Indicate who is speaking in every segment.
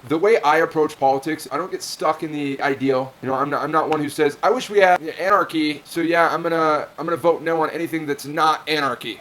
Speaker 1: The way I approach politics, I don't get stuck in the ideal. I'm not one who says, I wish we had anarchy, so yeah, I'm gonna vote no on anything that's not anarchy.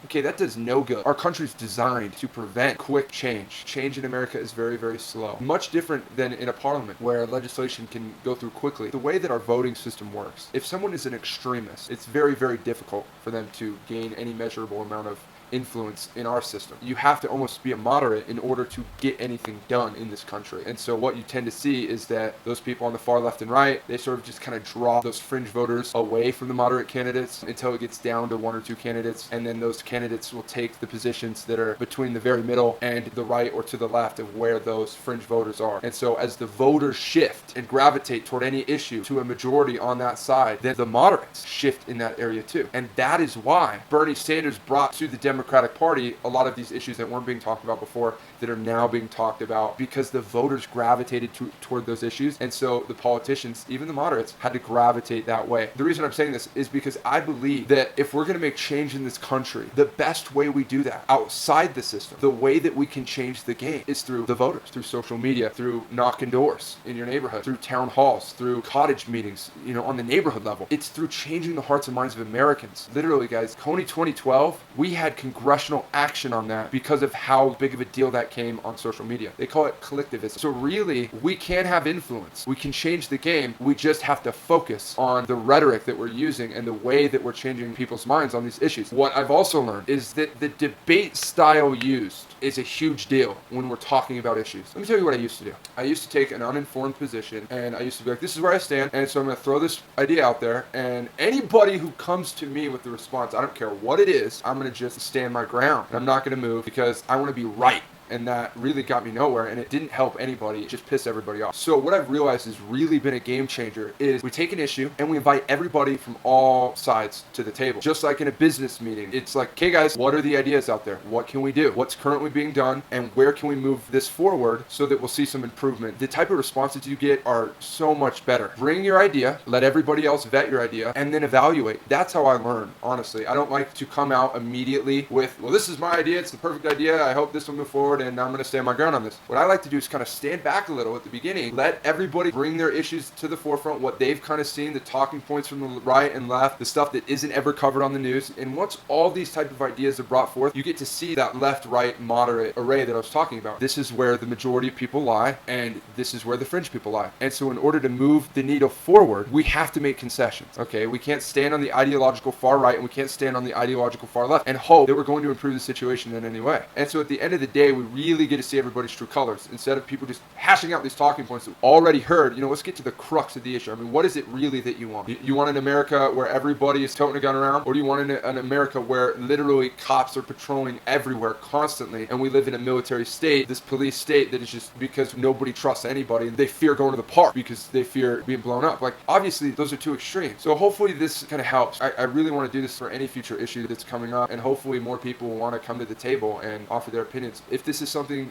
Speaker 1: Okay, that does no good. Our country's designed to prevent quick change. Change in America is very, very slow. Much different than in a parliament where legislation can go through quickly. The way that our voting system works, if someone is an extremist, it's very, very difficult for them to gain any measurable amount of influence in our system. You have to almost be a moderate in order to get anything done in this country. And so what you tend to see is that those people on the far left and right, they sort of just kind of draw those fringe voters away from the moderate candidates until it gets down to one or two candidates. And then those candidates will take the positions that are between the very middle and the right or to the left of where those fringe voters are. And so as the voters shift and gravitate toward any issue to a majority on that side, then the moderates shift in that area too. And that is why Bernie Sanders brought to the Democratic Party a lot of these issues that weren't being talked about before that are now being talked about because the voters gravitated toward those issues. And so the politicians, even the moderates, had to gravitate that way. The reason I'm saying this is because I believe that if we're going to make change in this country, the best way we do that outside the system, the way that we can change the game is through the voters, through social media, through knocking doors in your neighborhood, through town halls, through cottage meetings, on the neighborhood level. It's through changing the hearts and minds of Americans. Literally, guys, Coney 2012, we had congressional action on that because of how big of a deal that came on social media. They call it collectivism. So really, we can have influence. We can change the game. We just have to focus on the rhetoric that we're using and the way that we're changing people's minds on these issues. What I've also learned is that the debate style used is a huge deal when we're talking about issues. Let me tell you what I used to do. I used to take an uninformed position and I used to be like, this is where I stand, and so I'm going to throw this idea out there, and anybody who comes to me with the response, I don't care what it is, I'm going to just stand my ground. And I'm not going to move because I want to be right. And that really got me nowhere, and it didn't help anybody. It just pissed everybody off. So what I've realized has really been a game changer is we take an issue and we invite everybody from all sides to the table. Just like in a business meeting, it's like, okay guys, what are the ideas out there? What can we do? What's currently being done? And where can we move this forward so that we'll see some improvement? The type of responses you get are so much better. Bring your idea, let everybody else vet your idea, and then evaluate. That's how I learn, honestly. I don't like to come out immediately with, well, this is my idea. It's the perfect idea. I hope this will move forward, and I'm going to stand my ground on this. What I like to do is kind of stand back a little at the beginning, let everybody bring their issues to the forefront, what they've kind of seen, the talking points from the right and left, the stuff that isn't ever covered on the news. And once all these type of ideas are brought forth, you get to see that left, right, moderate array that I was talking about. This is where the majority of people lie, and this is where the fringe people lie. And so in order to move the needle forward, we have to make concessions. Okay, we can't stand on the ideological far right and we can't stand on the ideological far left and hope that we're going to improve the situation in any way. And so at the end of the day, we really get to see everybody's true colors instead of people just hashing out these talking points that we've already heard. Let's get to the crux of the issue. I mean, what is it really that you want? You want an America where everybody is toting a gun around, or do you want an America where literally cops are patrolling everywhere constantly and we live in a military state, this police state that is just because nobody trusts anybody and they fear going to the park because they fear being blown up? Like, obviously those are two extremes. So hopefully this kind of helps. I really want to do this for any future issue that's coming up, and hopefully more people will want to come to the table and offer their opinions. If this is something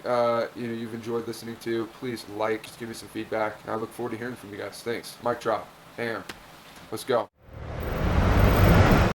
Speaker 1: you've enjoyed listening to, please just give me some feedback, and I look forward to hearing from you guys. Thanks. Mic drop. Bam. Let's go.